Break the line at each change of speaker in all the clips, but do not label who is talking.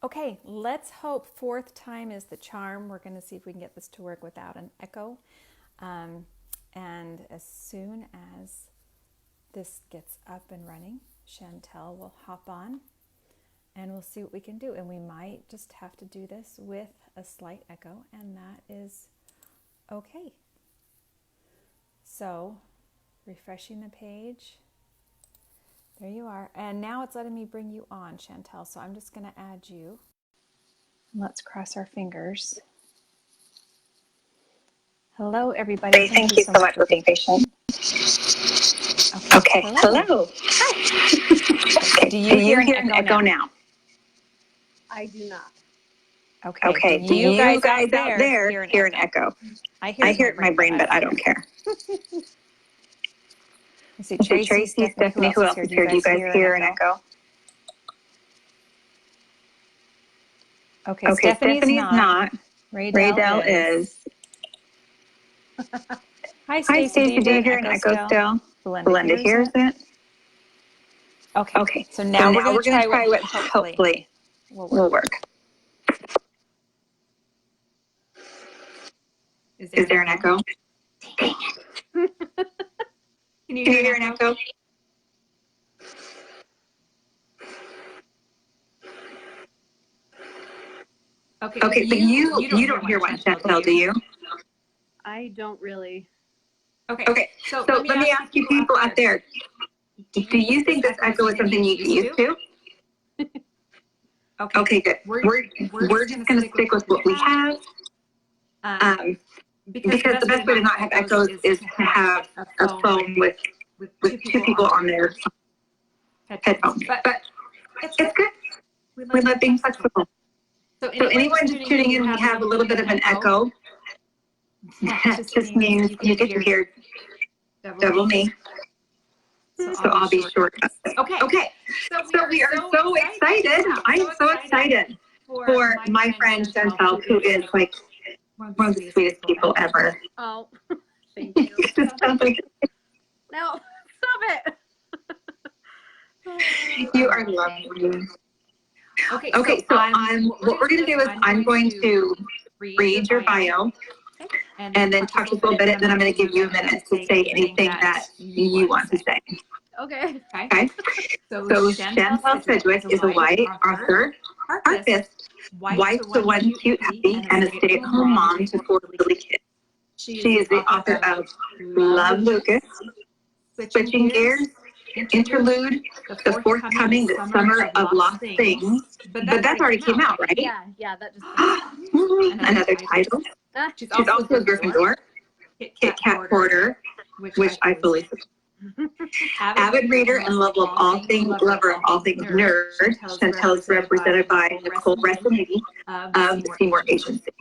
Okay, let's hope fourth time is the charm. We're going to see if we can get this to work without an echo. And as soon as this gets up and running, Chantele will hop on and we'll see what we can do. And we might just have to do this with a slight echo, and that is okay. So, refreshing the page. There you are. And now it's letting me bring you on, Chantele. So I'm just going to add you. Let's cross our fingers. Hello, everybody.
Thank you so much for being patient. Okay. Hello. Hi. Okay.
Do you hear
an echo now?
I do not.
Okay. Do you guys out there hear an echo? I hear it in my brain, but I don't care.
Let's see,
Tracy, Stephanie, who else is here? Do you guys hear an echo?
Okay, Stephanie's not.
Raydell is.
Hi,
Hi, Stacey. Do you hear an echo still? Belinda hears it.
Okay. So now we're going to try what
hopefully will work. Is there an echo? Dang it. Can you hear an echo? Okay, but you don't hear what Chantele, do you?
I don't really.
Okay, so let me ask you people out there, do you think this echo is something you get used to? Okay, good. We're just going to stick with what we have. Because the best way to not have echoes is to have a phone with two people on their headphones. But it's good. We let things flexible. So anyone just tuning in, we have a little bit of an echo. That just means you get to hear double me. So I'll be short. Okay. So we are so excited. I'm so excited for my friend Chantele, who is like one of the sweetest people ever.
Oh, thank you. No, stop it.
You are lovely. Okay, so what we're going to do is I'm going to read your bio and then talk just a little bit, and then I'm going to give you a minute to say anything that you want to say.
Okay.
So Chantele Sedgwick is a white author, harpist, wife to one cute hubby, and a stay-at-home mom to 4 little kids. She is the author of Love Lucas, Switching Gears, Interlude, The Forthcoming, The Summer of Lost Things. But that's already came out, right?
Yeah, that just came out.
Another title. She's also a Gryffindor, Kit Kat hoarder, which I fully support. Avid reader and lover of all things nerd. Chantele is represented by Nicole Resciniti of the Seymour agency.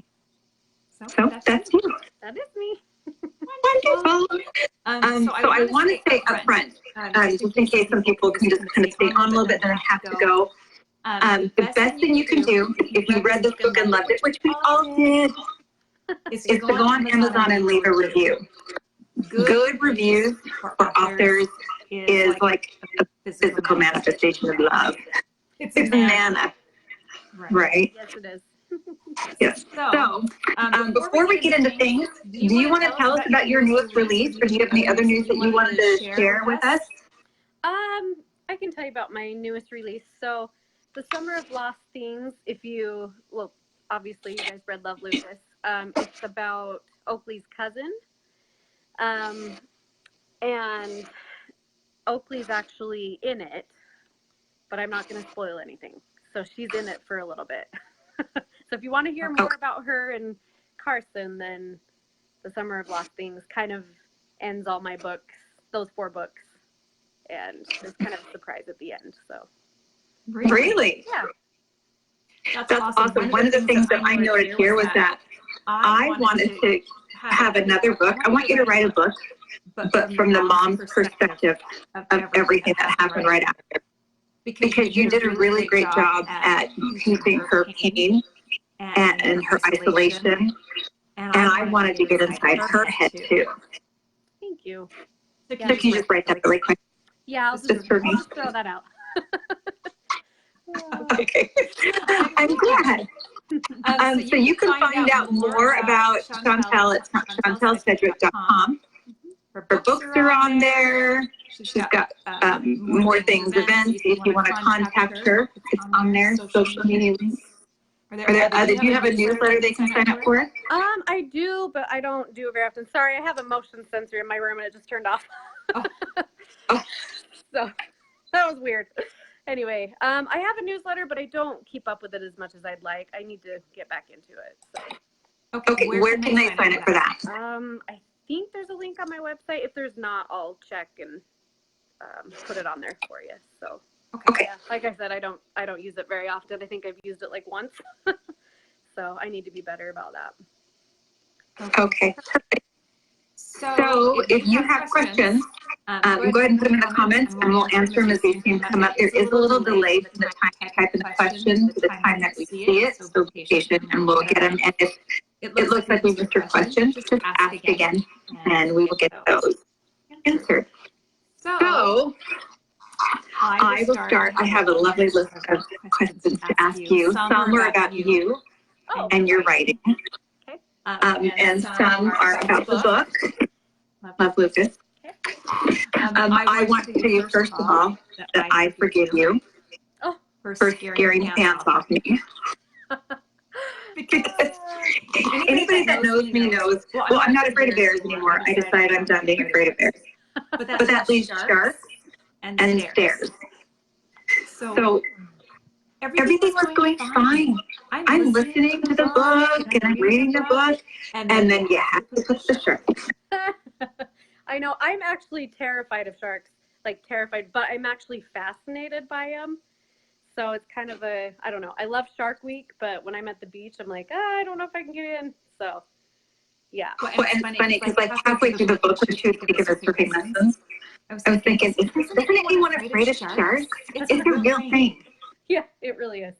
So that's you.
That is me.
Wonderful. So I want to say up front, just in case some people can just kind of stay on a little bit and then have to go. The best thing you can do, if you read this book and loved it, which we all did, is to go on Amazon and leave a review. Good reviews for authors is like a physical manifestation of love. It's manna, right?
Yes, it is.
Yes. So, before we get into things, do you want to tell us about your newest release, or do you have any other news that you wanted to share with us?
I can tell you about my newest release. So, The Summer of Lost Things, obviously you guys read Love Lucas. It's about Oakley's cousin. And Oakley's actually in it, but I'm not going to spoil anything. So she's in it for a little bit. So if you want to hear more about her and Carson, then The Summer of Lost Things kind of ends all my books, those 4 books. And there's kind of a surprise at the end. So
Really?
Yeah.
That's awesome. One of the things that I noted here was that I wanted to have another book. I want you to write a book, but from the mom's perspective of everything that happened right after. Because you did a really great job at keeping her pain and her isolation. And I wanted to get inside her head too.
Thank you.
So can you just write that really quick?
Yeah, I'll
just for me.
I'll throw that out.
Okay. I'm ahead. So you can find out more about Chantele at ChanteleSedgwick.com. Her books are on there. She's got more things, events. If you want to contact her, it's on there. Social media links. Do you have a newsletter they can sign up for?
I do, but I don't do it very often. Sorry, I have a motion sensor in my room and it just turned off. So that was weird. Anyway, I have a newsletter, but I don't keep up with it as much as I'd like. I need to get back into it. So.
Okay, where can they sign up for that?
I think there's a link on my website. If there's not, I'll check and put it on there for you. So.
Okay.
Yeah, like I said, I don't use it very often. I think I've used it like once. So I need to be better about that.
Okay. So if you have questions, go ahead and put them in the comments and we'll answer them as they seem to come up. There is a little delay from the time you type in the question to the time that we see it. So be patient and we'll get them. And if it looks like we missed your question, just ask again and we will get those answered. So I will start. I have a lovely list of questions to ask you. Some are about you and your writing. And some are about the book. Love Lucas. I want to tell you, first of all, that I forgive you for scaring the pants off me. Because anybody that knows me knows, well, I'm not afraid of bears anymore. I decided I'm done being afraid of bears. But that leaves sharks and stairs. So everything was going fine. I'm listening to the book and I'm reading the book, and then you have to put the shark.
I know. I'm actually terrified of sharks, like terrified, but I'm actually fascinated by them. So it's kind of I don't know. I love Shark Week, but when I'm at the beach, I'm like, I don't know if I can get in. So, yeah.
Well, and it's funny because like halfway through the book, when she was taking her surfing lessons, I was thinking, isn't anyone afraid of sharks? It's a real thing.
Yeah, it really is.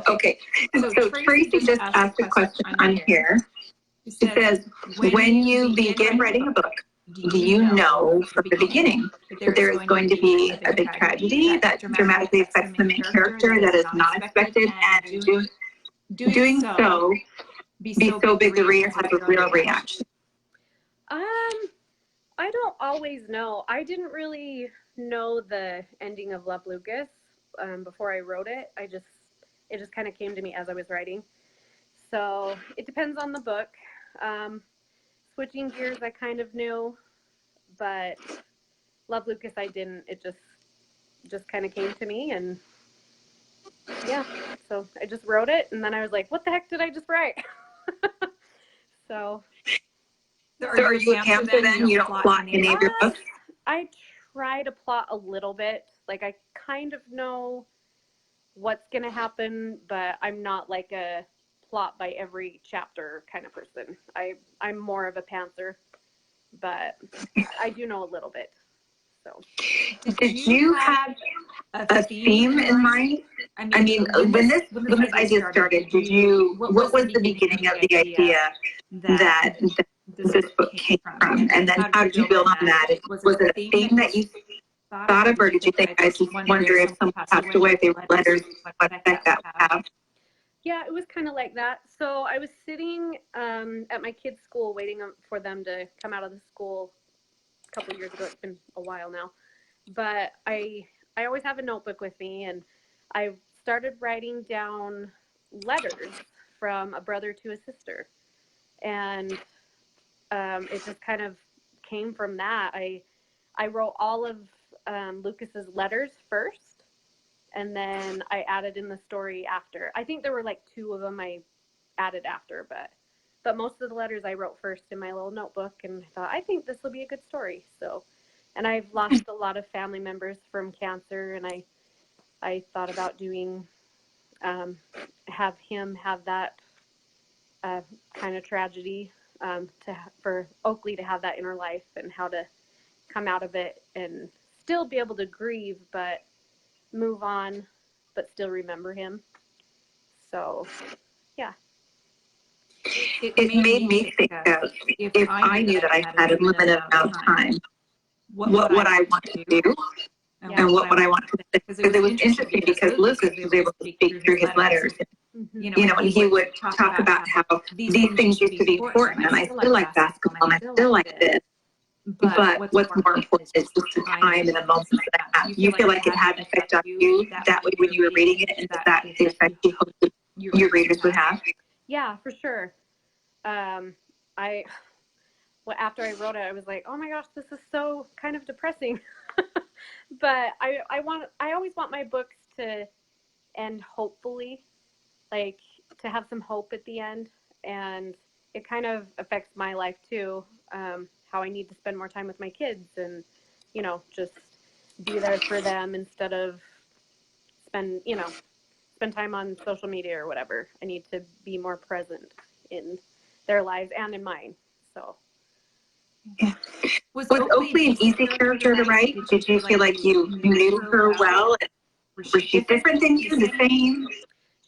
Okay, so Tracy just asked a question on here. She says, when you begin writing a book, do you know from the beginning that there is going to be a big tragedy that dramatically affects the main character that is not expected, and doing so be so big the reader has a real reaction?
I don't always know. I didn't really know the ending of Love Lucas before I wrote it. It just kind of came to me as I was writing. So it depends on the book. Switching Gears, I kind of knew, but Love Lucas, I didn't. It just kind of came to me, and yeah. So I just wrote it, and then I was like, "What the heck did I just write?" So
are you a pantser then? You don't plot any of your books?
I try to plot a little bit. Like I kind of know what's going to happen, but I'm not like a plot by every chapter kind of person. I'm more of a pantser, but I do know a little bit. So
did you have a theme in mind? I mean, when this idea started, what was the beginning of the idea that this book came from? And then how did you build on that? Was it a theme that you thought of, or did you think, I just wonder if someone passed away, if they were letters, what effect that would have?
Yeah, it was kind of like that. So I was sitting at my kids' school waiting for them to come out of the school a couple of years ago. It's been a while now. But I always have a notebook with me, and I started writing down letters from a brother to a sister. And it just kind of came from that. I wrote all of Lucas's letters first, and then I added in the story after. I think there were like 2 of them I added after, but most of the letters I wrote first in my little notebook, and I thought, I think this will be a good story. So, and I've lost a lot of family members from cancer, and I thought about doing, have him have that kind of tragedy, for Oakley to have that inner life and how to come out of it and still be able to grieve, but move on, but still remember him. So, yeah.
It made me think of, if I knew that I had a limited amount of time, what would I want to do? and what I want to say. Because it was interesting because Lucas was able to speak through his letters. And he would talk about how these things used to be important, and I still like basketball, and I still like this. But what's more important is just the time and the moments that I have. You feel like it had an effect on you that way when you were reading it, and that the effect you hope that your readers would have?
Yeah, for sure. After I wrote it, I was like, oh my gosh, this is so kind of depressing. But I always want my books to end hopefully, like to have some hope at the end. And it kind of affects my life too. How I need to spend more time with my kids and, just be there for them instead of spend time on social media or whatever. I need to be more present in their lives and in mine. So.
Yeah. Was Oakley an easy character to write? Did you feel like you knew her well? Was she different than you, the same?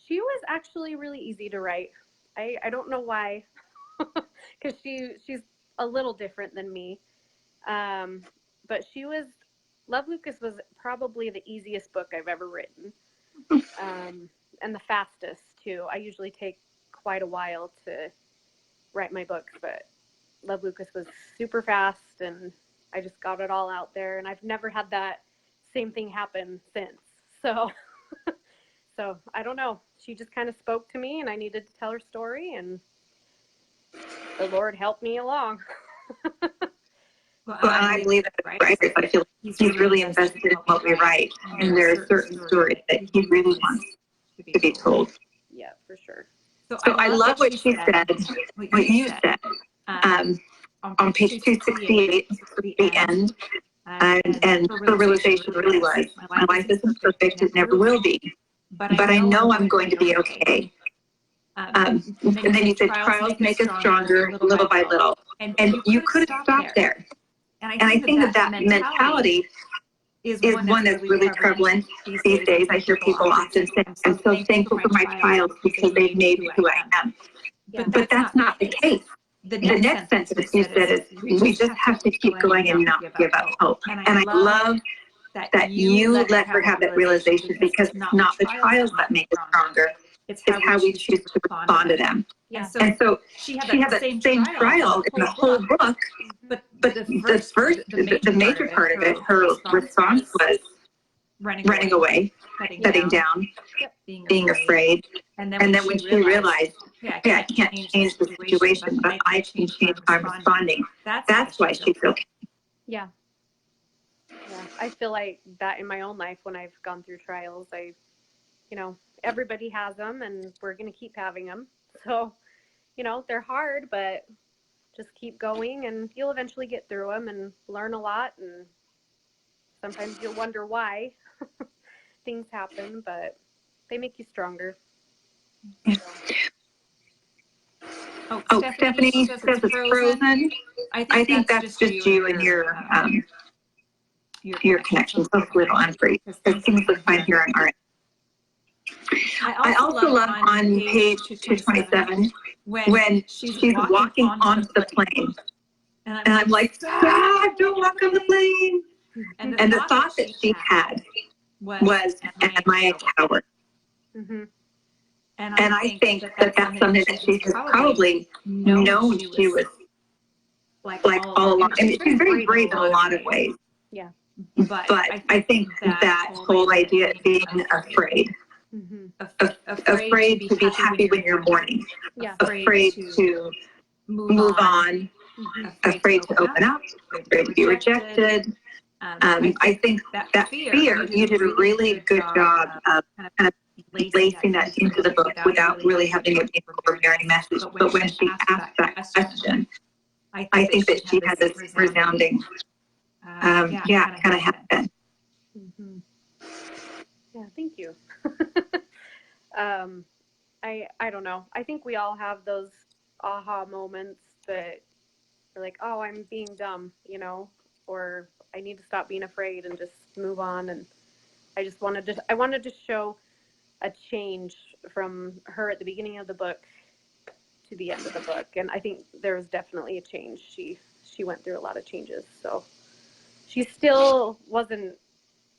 She was actually really easy to write. I don't know why, because she's a little different than me. But Love Lucas was probably the easiest book I've ever written. And the fastest too. I usually take quite a while to write my books, but Love Lucas was super fast, and I just got it all out there, and I've never had that same thing happen since. So, so I don't know. She just kind of spoke to me, and I needed to tell her story, and the Lord helped me along.
Well, I believe that writers, I feel like he's really invested in what we write, and there are certain stories that he really wants to be told.
Yeah, for sure.
So I love what she said, what you said. On page 268, the end, and her realization really was, my life isn't perfect, it never will be, but I know I'm going to be okay. And then you said, trials make us stronger little by little. And you could have stopped there. And I think that mentality is one that's really prevalent these days. I hear people often say, I'm so thankful for my trials because they've made me who I am. But that's not the case. The next sentence you said is, we just have to keep going and not give up hope. And I love that you let her have that realization, because it's not the trials that make us stronger. It's how we choose to respond to them.
Yeah.
And so she had that same trial in the whole book, but the major part of it, her response was running away, shutting down, being afraid. And then when she realized, hey, I can't change the situation, but I can change how I'm responding, that's why she's okay.
Yeah. I feel like that in my own life when I've gone through trials. Everybody has them, and we're going to keep having them. So, they're hard, but just keep going, and you'll eventually get through them and learn a lot. And sometimes you'll wonder why things happen, but they make you stronger.
Oh, Stephanie says it's frozen. I think that's just you and your connection. So it's a little unfree. Because things look fine here on our end. I also love on page 227 when she's walking onto the plane. And I'm like, stop, don't walk on the plane. And the thought that she had was, am I a coward?
Mm-hmm.
And I think that that's something that she has probably known she was like all along. I mean, she's very brave in a lot of ways.
Yeah.
But I think that whole idea of being afraid, afraid to be happy when you're mourning, afraid to move on, afraid to open up, afraid to be rejected. I think that fear, you did a really good job of kind of lacing that into the book without really having it be an overbearing message. But when she asked that question, I think that she had this resounding, kind of happened.
Mm-hmm. Yeah, thank you. I don't know. I think we all have those aha moments that are like, oh, I'm being dumb, or I need to stop being afraid and just move on. And I wanted to show a change from her at the beginning of the book to the end of the book. And I think there was definitely a change. She went through a lot of changes. So she still wasn't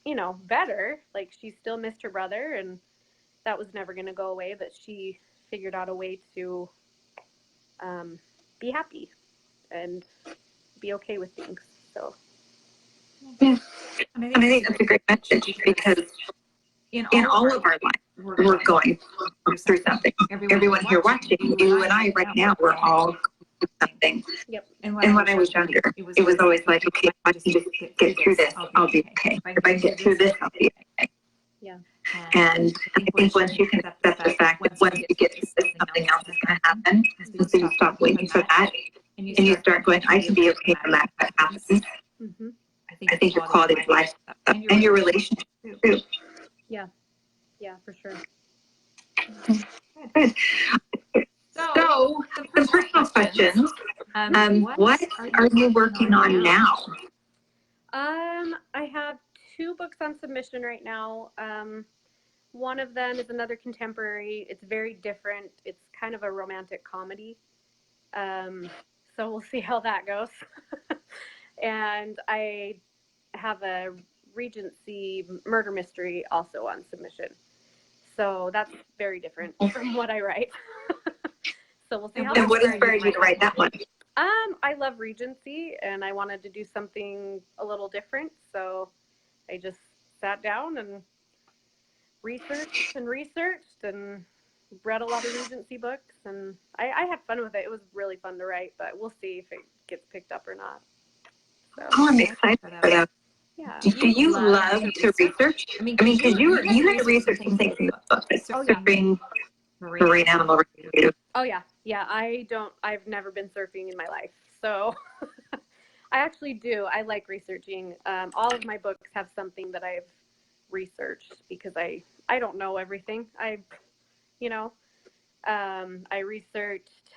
you know, better. Like, she still missed her brother, and that was never going to go away, but she figured out a way to be happy and be okay with things. So,
yeah. And I think that's a great message because in all of our lives, we're going through something. Everyone here watching, you and I right now, we're all going through something.
yep.
And when I was younger, it was always like, okay, if I can just get through this, I'll be okay. If I get through this, I'll be okay.
Yeah.
And I think once you can accept the fact that once you get through this, something else is going to happen, and so you stop waiting for that, and you start going, I can be okay no matter what happens.
Mm-hmm.
I think your quality of life and your relationship too.
Yeah. Yeah, for sure.
Good. So, some personal questions. What are you working on now?
I have 2 books on submission right now. One of them is another contemporary. It's very different. It's kind of a romantic comedy. So we'll see how that goes. And I have a Regency murder mystery also on submission. So that's very different from what I write. So we'll see how that goes.
And what inspired you to write that one?
I love Regency, and I wanted to do something a little different. So I just sat down and researched and read a lot of Regency books, and I had fun with it. It was really fun to write, but we'll see if it gets picked up or not. So,
Oh, I'm excited for that.
yeah.
Do you love to research? I mean, because you had to research some things in the book, like surfing, marine animal rescue.
Oh yeah, yeah. I've never been surfing in my life, so I actually do. I like researching. All of my books have something that I've researched because I don't know everything. I researched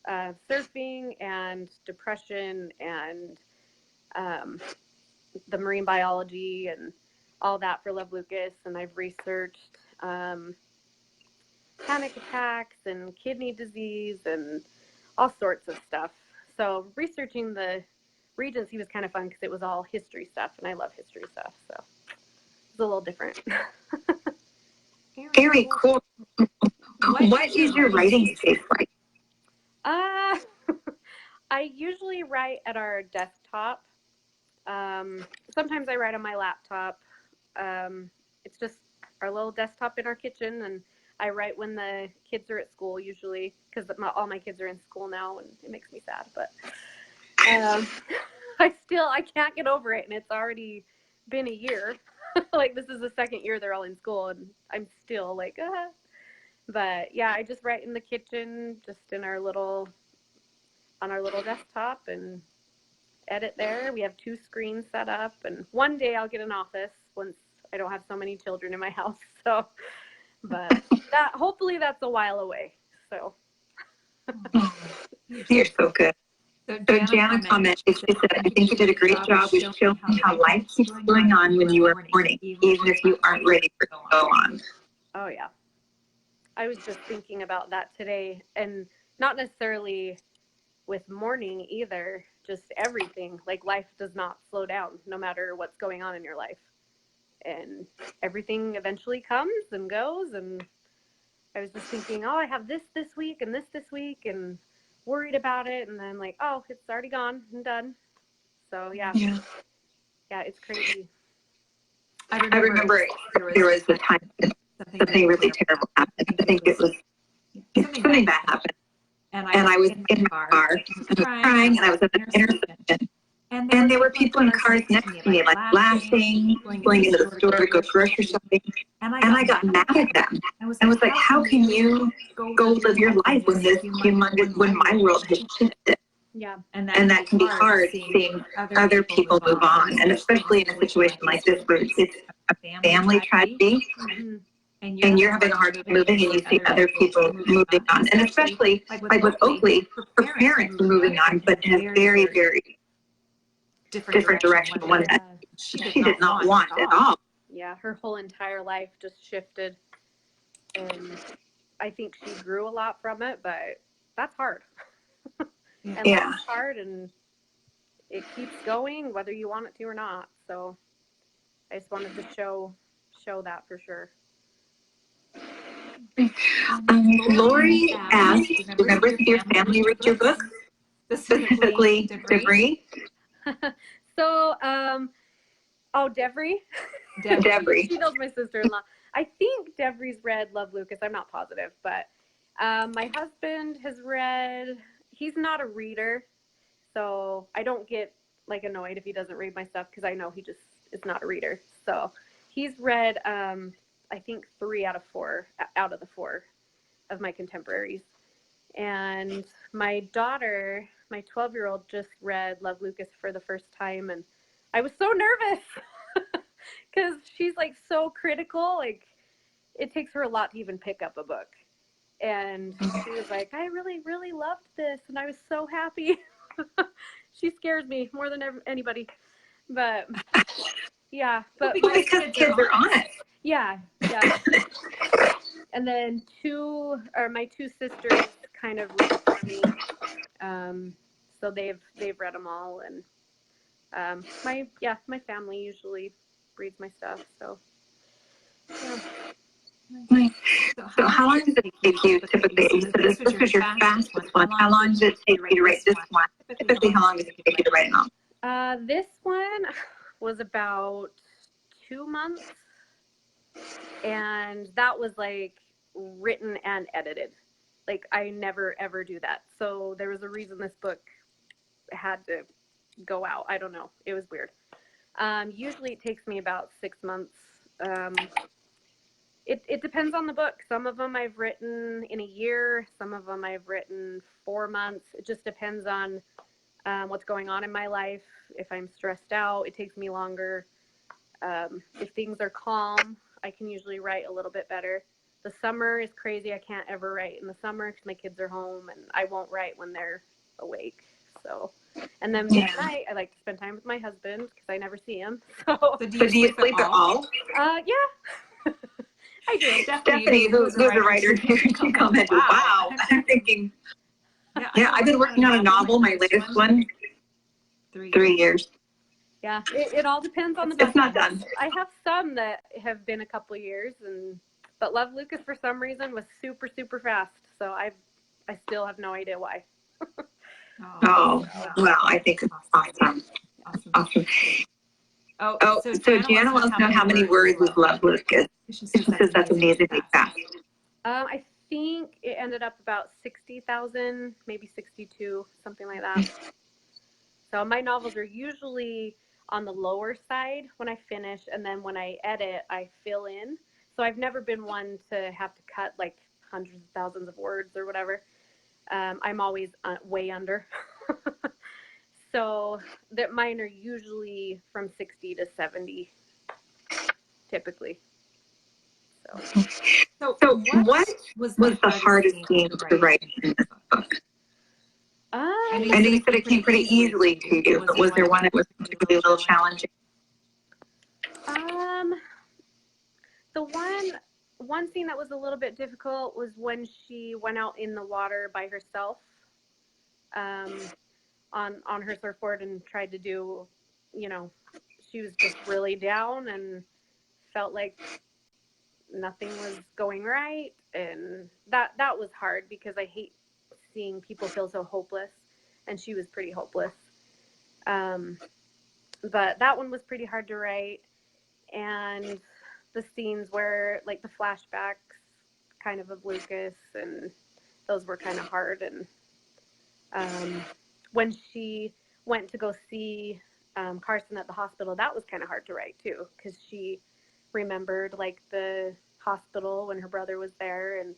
surfing and depression and the marine biology and all that for Love Lucas, and I've researched panic attacks and kidney disease and all sorts of stuff. So researching the Regency was kind of fun because it was all history stuff, and I love history stuff, so it's a little different.
Very cool. What is your writing space like?
I usually write at our desktop. Sometimes I write on my laptop. It's just our little desktop in our kitchen, and I write when the kids are at school usually because all my kids are in school now, and it makes me sad. But I can't get over it, and it's already been a year. Like, this is the 2nd year they're all in school, and I'm still like, But yeah, I just write in the kitchen, just on our little desktop, and edit there. We have 2 screens set up, and one day I'll get an office once I don't have so many children in my house. So, but hopefully that's a while away. So.
You're so good. So Jana commented, she said, I think you did a great job with showing how life keeps going on when you are mourning, even if you aren't ready for it to go on.
Oh yeah. I was just thinking about that today, and not necessarily with mourning either, just everything. Like, life does not slow down no matter what's going on in your life. And everything eventually comes and goes, and I was just thinking, oh, I have this week and this week, and worried about it, and then like, oh, it's already gone and done. So yeah, it's crazy.
I remember there was a time that something really terrible happened. I think it was something bad happened. And I was in my car, crying, and I was at the intersection. And there were people in cars next to me, like laughing, going into the store to go grocery shopping. And I got mad at them. I was like, how can you go live your life when my world has shifted?
Yeah.
And that can be hard, seeing other people move on. And especially in a situation like this where it's a family tragedy.
Mm-hmm.
And you're having a hard time moving, and you see other people moving on. And especially like with Oakley, her parents were moving on, but in a very, very different direction, one that she did not want at all.
Yeah, her whole entire life just shifted. And I think she grew a lot from it, but that's hard. And life's hard, and it keeps going whether you want it to or not. So I just wanted to show that for sure.
Lori asked, remember if your family read your book? Specifically, Devery?
So, Devery?
Devery.
She knows my sister-in-law. I think Devery's read Love, Lucas. I'm not positive, but my husband has read, he's not a reader, so I don't get like annoyed if he doesn't read my stuff because I know he just is not a reader. So he's read, I think 3 out of the 4 of my contemporaries. And my daughter, my 12-year-old, just read Love, Lucas for the first time, and I was so nervous because she's like so critical. Like it takes her a lot to even pick up a book. And she was like, I really, really loved this. And I was so happy. She scares me more than anybody. But yeah. But
because kids are honest.
Yeah. And then my 2 sisters kind of read for me. So they've read them all. And my family usually reads my stuff. So yeah.
So how long does it take you typically? You said this was your fastest one. How long did it take you to write this one? Typically, how long does it take you to write a novel?
This one was about 2 months. And that was like written and edited. Like I never ever do that. So there was a reason this book had to go out. I don't know. It was weird. Usually it takes me about 6 months. It depends on the book. Some of them I've written in a year. Some of them I've written 4 months. It just depends on what's going on in my life. If I'm stressed out, it takes me longer. If things are calm, I can usually write a little bit better. The summer is crazy. I can't ever write in the summer because my kids are home, and I won't write when they're awake. So, and then at night, I like to spend time with my husband because I never see him. So
do you sleep at all?
Yeah. I do.
Stephanie, who's a writer, she commented, wow. I'm thinking, yeah, I've been working on a novel, my latest one, 3 years.
Yeah, it all depends on the book.
It's not done.
I have some that have been a couple years, but Love, Lucas for some reason was super, super fast. So I still have no idea why.
Well, I think it's awesome. So Gianna wants to know how many words was Love, Lucas. She says that's amazingly fast.
I think it ended up about 60,000, maybe 62, something like that. So my novels are usually on the lower side when I finish, and then when I edit, I fill in. So I've never been one to have to cut like hundreds of thousands of words or whatever. I'm always way under. So that mine are usually from 60 to 70, typically.
So what was the hardest theme to write in this book? I know you said it came pretty easily to you, but was there one that was particularly a little challenging?
The one scene that was a little bit difficult was when she went out in the water by herself, on her surfboard and tried to do, she was just really down and felt like nothing was going right, and that was hard because I hate seeing people feel so hopeless, and she was pretty hopeless. But that one was pretty hard to write, and the scenes where like the flashbacks kind of Lucas, and those were kind of hard. And when she went to go see Carson at the hospital, that was kind of hard to write too, because she remembered like the hospital when her brother was there, and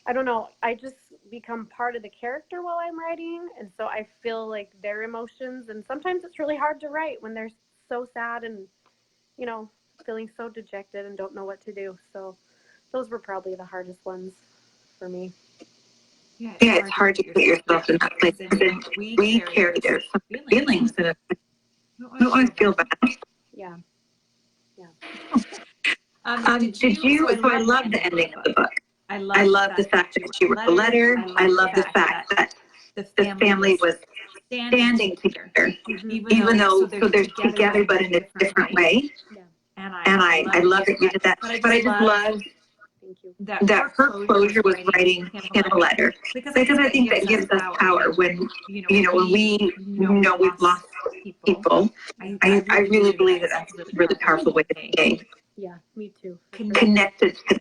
I don't know, I just become part of the character while I'm writing, and so I feel like their emotions, and sometimes it's really hard to write when they're so sad and feeling so dejected and don't know what to do. So those were probably the hardest ones for me.
Yeah, it's hard to put yourself in that place. We carry their feelings that I don't want to feel bad.
Yeah.
Did you? So I love the ending of the book. I love the fact that she wrote the letter. I love the fact that the family was standing together,
Mhm.
even though so they're together but in a different way.
Yeah.
And I love that you did that. But I just love
Thank you.
that her closure was writing him a letter, because I think that gives us power when when we know we've lost people. I really believe that that's a really powerful way to stay
Yeah, me too.
connected to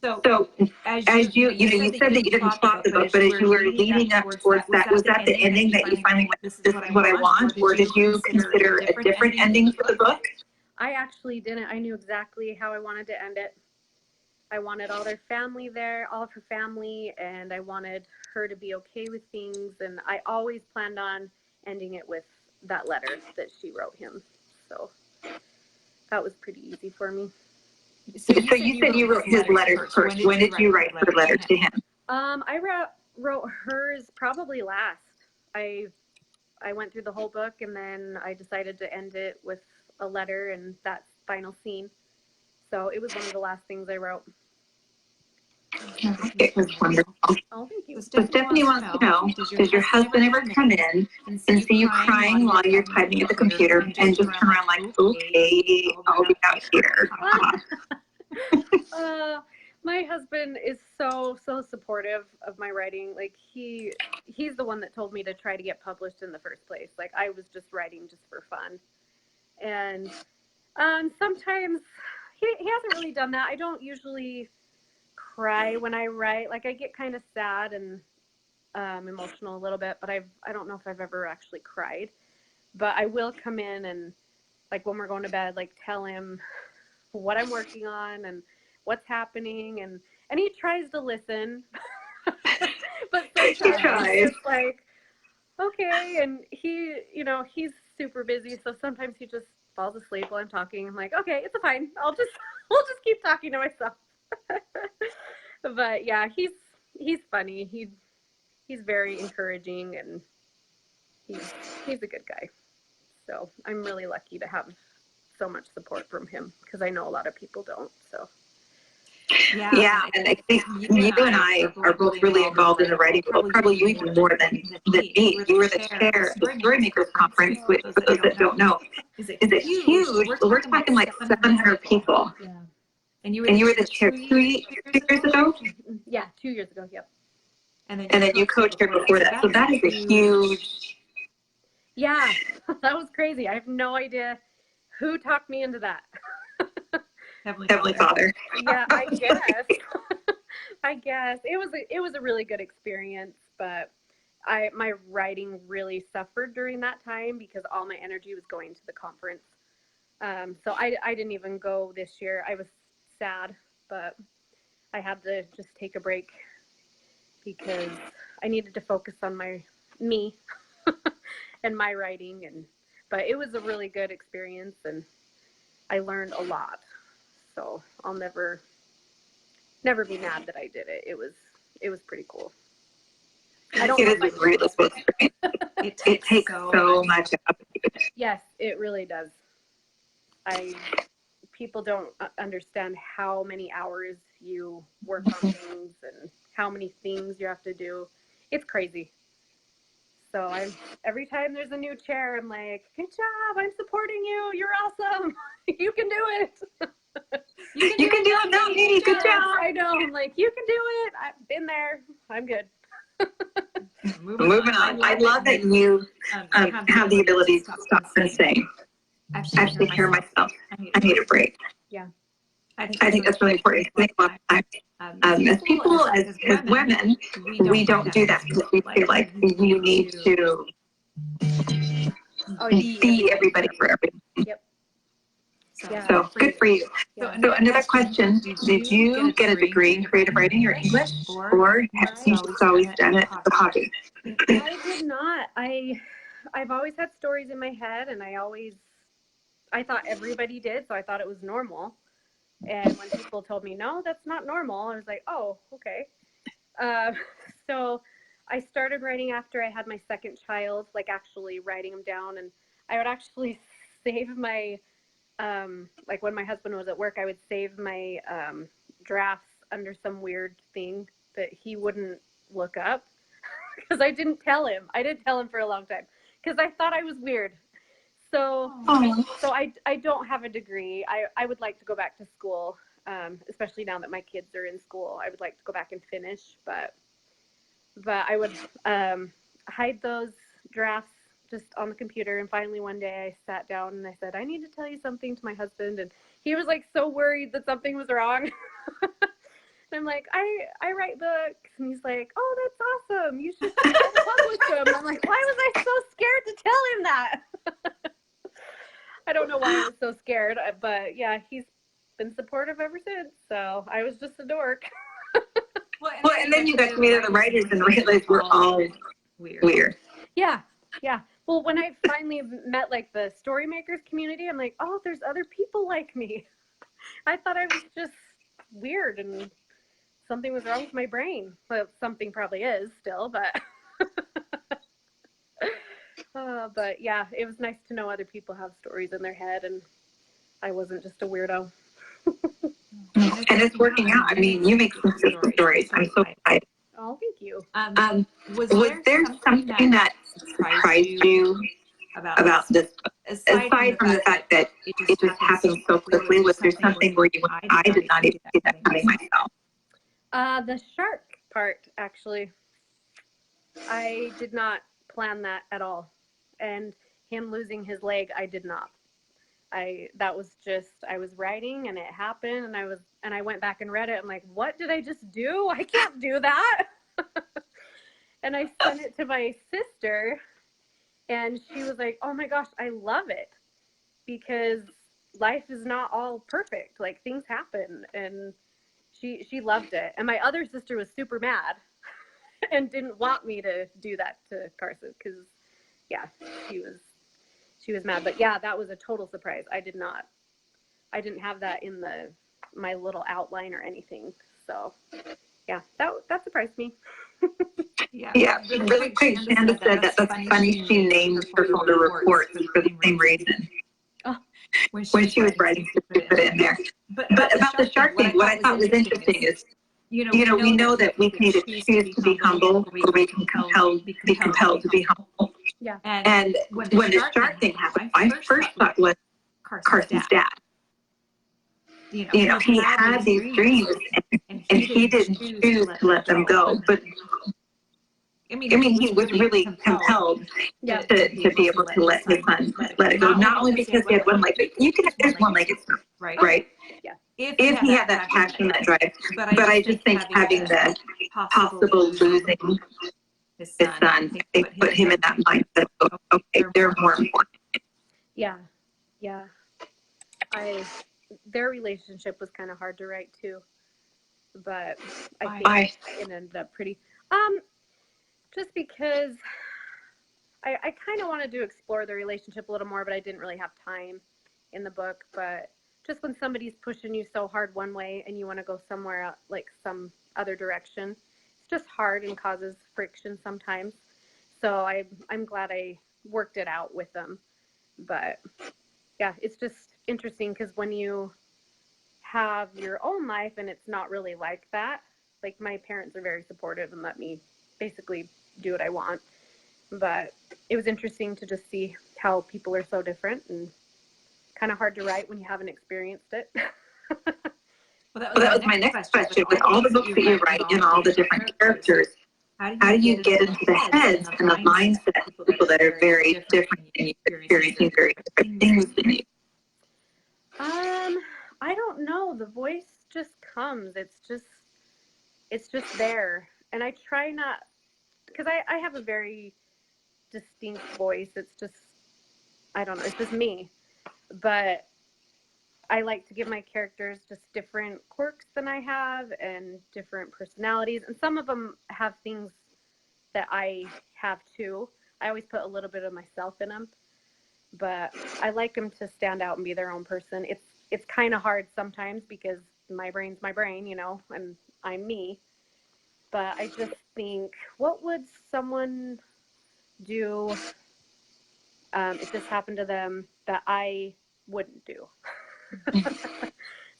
them. So as you said that you didn't plot the book, but as you were leading up towards that, was that the ending that you finally went, this is what I want, or did you consider a different ending for the book?
I actually didn't. I knew exactly how I wanted to end it. I wanted all their family there, all of her family, and I wanted her to be okay with things. And I always planned on ending it with that letter that she wrote him. So that was pretty easy for me.
So you said you wrote his letters first. When did you write the letter to him?
I wrote hers probably last. I went through the whole book, and then I decided to end it with a letter and that final scene. So it was one of the last things I wrote.
It was wonderful.
Oh, thank you.
So Stephanie wants to know, does your husband ever come in and see you crying while you're typing at the computer and just turn around like, okay, I'll be out here?
My husband is so supportive of my writing. Like he's the one that told me to try to get published in the first place. Like I was just writing just for fun. And sometimes he hasn't really done that. I don't usually cry when I write. Like I get kind of sad and emotional a little bit, but I don't know if I've ever actually cried. But I will come in and like when we're going to bed, like tell him what I'm working on and what's happening, and he tries to listen, but sometimes it's like okay, and he's super busy, so sometimes he just falls asleep while I'm talking. I'm like, okay, it's fine. I'll just keep talking to myself. But yeah, he's funny. He's very encouraging, and he's a good guy. So I'm really lucky to have so much support from him because I know a lot of people don't. So
yeah, and I think you and I are both really involved in the writing world. Probably you even more than me. You were the chair of the Storymakers Conference, which for those that don't know, is it huge? We're talking like 700 people.
yeah.
And you were the chair 2 years ago?
Yeah, 2 years ago, yep.
And then you co-chaired before that. So that is a huge...
Yeah, that was crazy. I have no idea who talked me into that.
Heavenly Father.
Yeah, I guess. I guess. It was a really good experience, but my writing really suffered during that time because all my energy was going to the conference. So I didn't even go this year. I was sad, but I had to just take a break because I needed to focus on me and my writing, but it was a really good experience and I learned a lot. So I'll never be mad that I did it. It was pretty cool.
It is a really cool experience. It takes so much out of you.
Yes, it really does. People don't understand how many hours you work on things and how many things you have to do. It's crazy. So every time there's a new chair, I'm like, good job, I'm supporting you. You're awesome. You can do it.
You can do it, not me. Good job.
I know. I'm like, you can do it. I've been there. I'm good.
Moving on. I love that you have the ability to stop and say, I have to take care of myself. I need a break.
Yeah.
I think that's really important. I think a lot of times, as people, as women, we don't do that because we feel like you need to be everybody for everything.
Yep.
So good for you.
Yeah.
So another question, did you get a degree in creative writing or English, or have you just always done it as a hobby?
I did not. I've always had stories in my head, and I thought everybody did, so I thought it was normal. And when people told me, no, that's not normal, I was like, oh, okay. So I started writing after I had my second child, like actually writing them down. And I would actually save my, like when my husband was at work, I would save my drafts under some weird thing that he wouldn't look up. because I didn't tell him. I didn't tell him for a long time because I thought I was weird. So, I don't have a degree. I would like to go back to school, especially now that my kids are in school. I would like to go back and finish, but I would hide those drafts just on the computer. And finally one day I sat down and I said, I need to tell you something to my husband. And he was like so worried that something was wrong. And I'm like, I write books. And he's like, oh, that's awesome. You should publish them. I'm like, why was I so scared to tell him that? I don't know why I was so scared, but yeah, he's been supportive ever since. So I was just a dork.
Well, and then you got to meet other writers and realized we're all weird.
Yeah. Well, when I finally met like the story makers community, I'm like, oh, there's other people like me. I thought I was just weird and something was wrong with my brain. Well, something probably is still, but but yeah, it was nice to know other people have stories in their head and I wasn't just a weirdo.
And it's working out. I mean, you make some good stories. I'm so excited.
Oh, thank you.
Was there something that surprised you about this? Aside from the fact that it just happened so quickly, was there something where you went, I did not even see that coming myself?
The shark part, actually. I did not plan that at all. And him losing his leg, I did not. That was just, I was writing and it happened and I went back and read it. I'm like, what did I just do? I can't do that. And I sent it to my sister and she was like, oh my gosh, I love it because life is not all perfect. Like things happen and she loved it. And my other sister was super mad and didn't want me to do that to Carson because yeah, she was mad. But yeah, that was a total surprise. I didn't have that in my little outline or anything. So yeah, that surprised me.
Yeah, really quick. Shanda said that that's funny. She named her folder reports for the same reason.
Oh,
when she was writing, she put it in there. But about the shark thing, what I thought was interesting is, we know that we can either choose to be humble or we can be compelled to be humble.
Yeah.
And when the shark thing happened, my first thought was Carson's dad. He had these dreams and he didn't choose to let them go. But I mean, he was really compelled to be able to let his son let it go. Not only because he had one leg, but you can have there's one-legged, right? Yeah. If he had that passion, that drive. But I just think having the possible losing his son, they put him in that mindset. Okay, they're more important.
Yeah. Their relationship was kind of hard to write too, but I think it ended up pretty. Just because I kind of wanted to explore the relationship a little more, but I didn't really have time in the book. But just when somebody's pushing you so hard one way and you want to go somewhere like some other direction, it's just hard and causes friction sometimes. So I'm glad I worked it out with them. But yeah, it's just interesting because when you have your own life and it's not really like that, like my parents are very supportive and let me basically do what I want. But it was interesting to just see how people are so different and kind of hard to write when you haven't experienced it.
Well, that was my next question. With all the books that you write and all the different characters, how do you get into the heads and the mindset of people that are very different and you're experiencing very different things than you?
I don't know. The voice just comes. It's just there. And I try not, because I have a very distinct voice. It's just, I don't know, it's just me. But I like to give my characters just different quirks than I have and different personalities. And some of them have things that I have too. I always put a little bit of myself in them. But I like them to stand out and be their own person. It's kind of hard sometimes because my brain's my brain, and I'm me. But I just think, what would someone do if this happened to them that I wouldn't do?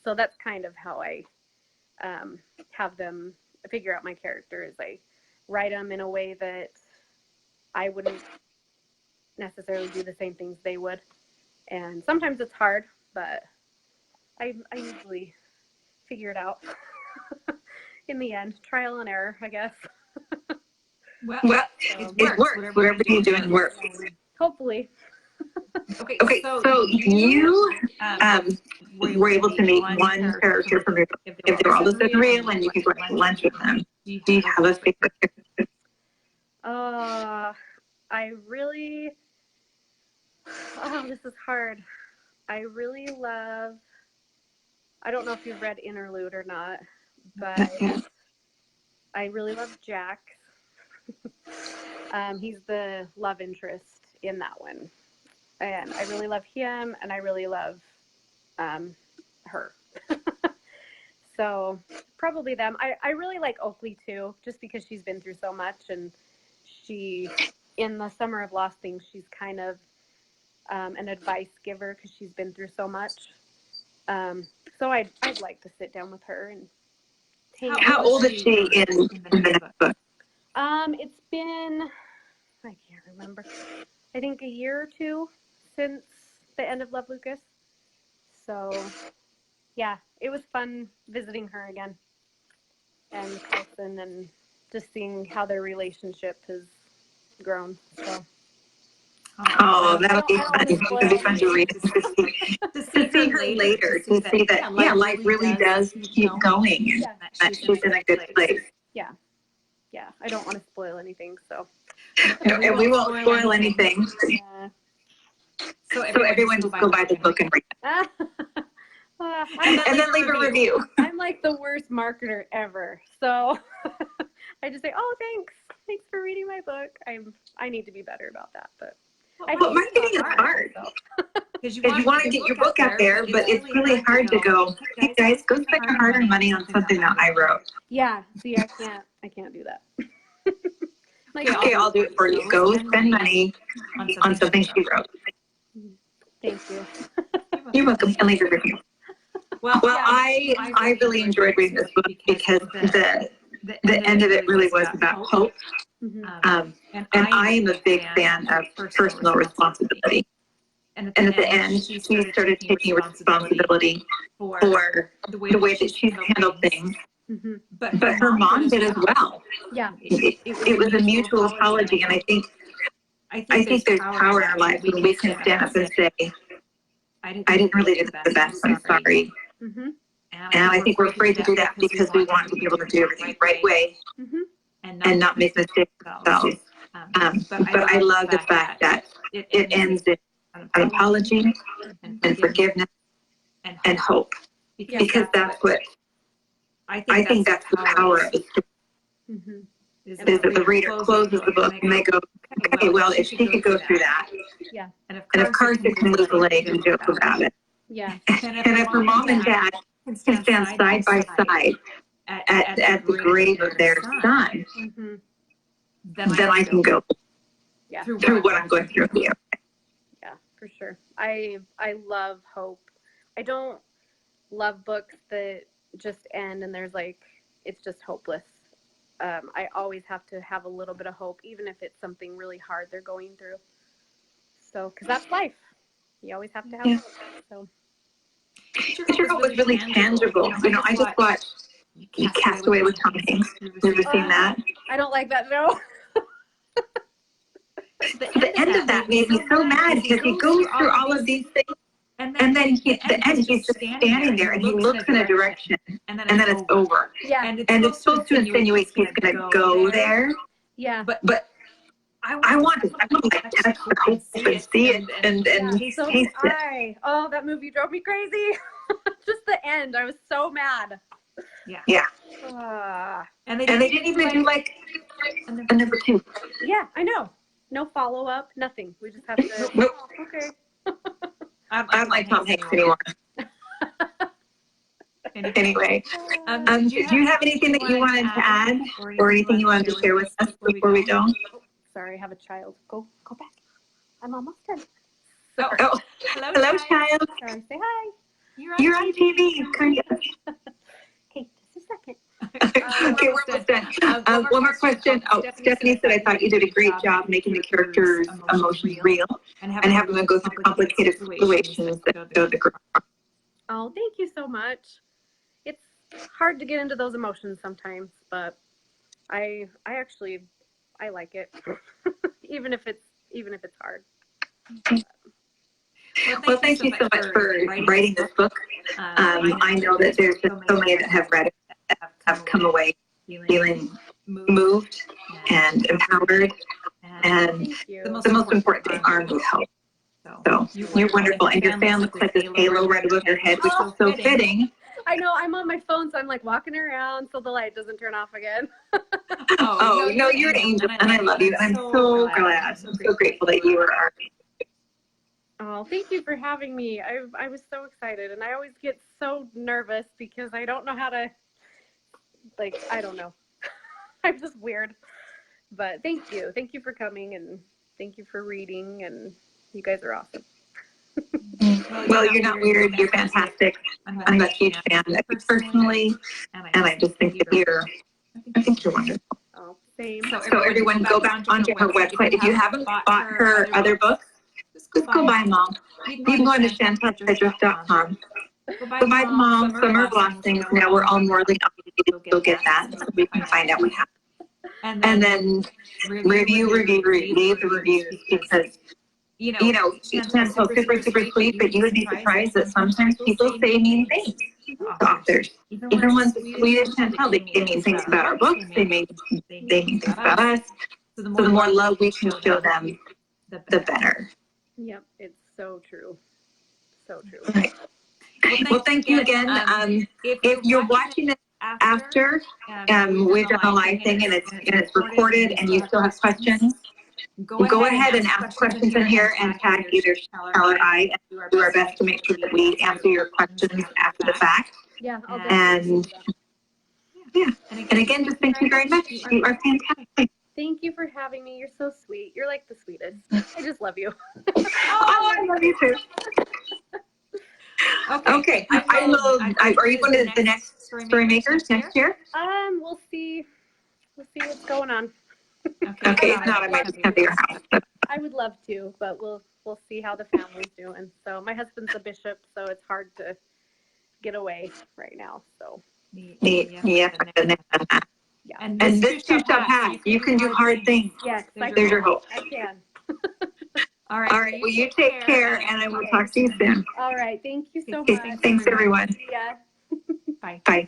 So that's kind of how I have them figure out my character. Is write them in a way that I wouldn't necessarily do the same things they would. And sometimes it's hard, but I usually figure it out in the end. Trial and error, I guess.
Well, it works. Whatever you're doing works.
Hopefully.
Okay, so you were able to meet one character from your book. If they were all listed real and you could go to lunch with them, do you have a favorite character?
I really, this is hard. I really love, I don't know if you've read Interlude or not, but I really love Jack. He's the love interest in that one. And I really love him, and I really love her. So probably them. I really like Oakley too, just because she's been through so much, and she, in the Summer of Lost Things, she's kind of an advice giver because she's been through so much. So I'd like to sit down with her and hang out.
How old is she in the next book?
It's been, I can't remember, I think a year or two since the end of Love, Lucas. So yeah, it was fun visiting her again and Carlson and just seeing how their relationship has grown. So
that'll be fun. It'll be fun to read, to see her later, to see that life really does keep going, and that she's in a good place.
Yeah, I don't want to spoil anything, so.
And we won't spoil anything.
Yeah.
So everyone just go buy the book and read it. And then leave a review.
I'm like the worst marketer ever. So I just say, oh, thanks for reading my book. I need to be better about that. But
marketing is hard. Because you want to get your book out there, but it's really hard to go, hey guys, go spend your hard-earned money on something that I wrote.
Yeah, see, I can't do that.
Okay, I'll do it for you. Go spend money on something she wrote.
Thank you.
You're welcome. And leave a review. Well, I really enjoyed reading this book because the end of it really was about hope.
Mm-hmm.
And I am a big fan of personal responsibility. And at the end, she started taking responsibility for the way that she's handled things.
Mm-hmm.
But her mom did as well.
Yeah.
It was a mutual apology, and I think there's power in our lives when we can stand up and say, I didn't really do the best, I'm sorry.
Mm-hmm.
And I think we're afraid to do that because we want to be able to do everything the right way,
mm-hmm.
and not make mistakes ourselves. But I love the fact that it ends in an apology and forgiveness and hope, because that's what I think that's the power of the story.
Mm-hmm.
Is that the reader closes the book and they go, okay, well, if she could go through that, and if Carson can lose a leg and joke about it, and if her mom and dad can stand side by side at the grave of their son,
Mm-hmm.
then I can go through what I'm going through here.
Yeah, for sure. I love hope. I don't love books that just end and there's like, it's just hopeless. I always have to have a little bit of hope, even if it's something really hard they're going through. So, because that's life. You always have to have hope. So.
But your hope was really tangible. I just watched Cast Away with Tom Hanks. Have you ever seen that?
I don't like that, no.
The end of that made me so mad because he goes through all of these things, and then at the end he's just standing there and he looks in a direction, and then it's over.
Yeah.
And it's supposed to insinuate he's going to go there.
Yeah.
But I want to touch the hope and see it and taste it.
Oh, that movie drove me crazy. Just the end. I was so mad.
Yeah.
And
they didn't even do like a number 2.
Yeah, I know. No follow-up, nothing. We just have to,
nope.
Okay.
I don't like Tom Hanks anymore. Anyway, do you have anything that you wanted to add or anything you wanted to share with us before we go?
Sorry, I have a child. Go back. I'm almost done.
Oh. Hello, child.
Sorry, say hi.
You're on TV.
Okay, just a second.
Okay, we're almost done. One more question. Oh, Stephanie said, I thought you did a great job making the characters' emotions real and having them go through complicated situations that show the growth.
Oh, thank you so much. It's hard to get into those emotions sometimes, but I like it, even if it's hard.
Well, thank you so much for writing this book. I know that there's just so many that have read it that have come away feeling moved and empowered, and the most important thing, armed with hope. So you're wonderful, and your fan looks like this halo right above your head, which is so fitting.
I know, I'm on my phone, so I'm like walking around so the light doesn't turn off again.
Oh, no, you're an angel, and I love you. And I'm so glad. I'm so grateful that you are our angel.
Oh, thank you for having me. I was so excited, and I always get so nervous because I don't know how to, I don't know. I'm just weird. But thank you. Thank you for coming, and thank you for reading, and you guys are awesome.
Well, you're not weird. You're fantastic. I'm a huge fan of you personally, and I just think that I think you're wonderful.
Oh, same.
So everyone, go back onto her website. If you haven't bought her other books, just go buy them all. You can go into ChanteleSedgwick.com. Go buy them all. Summer Blessings. Now we're all more than obligated to go get that, so we can find out what happened. And then leave the reviews, because Chantel's super sweet, but you would be surprised that sometimes people say mean things to authors. Even ones as sweet as Chantel, they mean things about our books, they mean things about us. So the more love we can show them, the better.
Yep, it's so true. So true.
Right. Well, thank you again. If you're watching it after we've done a live thing and it's recorded and you still have questions, go ahead and ask questions in here and tag either Chantel or I, and do our best to make sure that we answer your questions after the fact.
Yeah, I'll
And again, just thank you very much. You are fantastic.
Thank you for having me. You're so sweet. You're like the sweetest. I just love you.
Oh, I love you too. Okay. I will. Are you going to the next Story Makers next year?
We'll see. We'll see what's going on.
Okay, if not, I might just come to your house.
I would love to, but we'll see how the family's doing. So my husband's a bishop, so it's hard to get away right now. So
Yeah. And this too shall pass. You can do hard things.
Yes,
there's your hope.
I can.
All right. Well, you take care, and I will talk to you soon.
All right. Thank you so
Okay,
much.
thanks, everyone.
Yeah.
Bye.
Bye.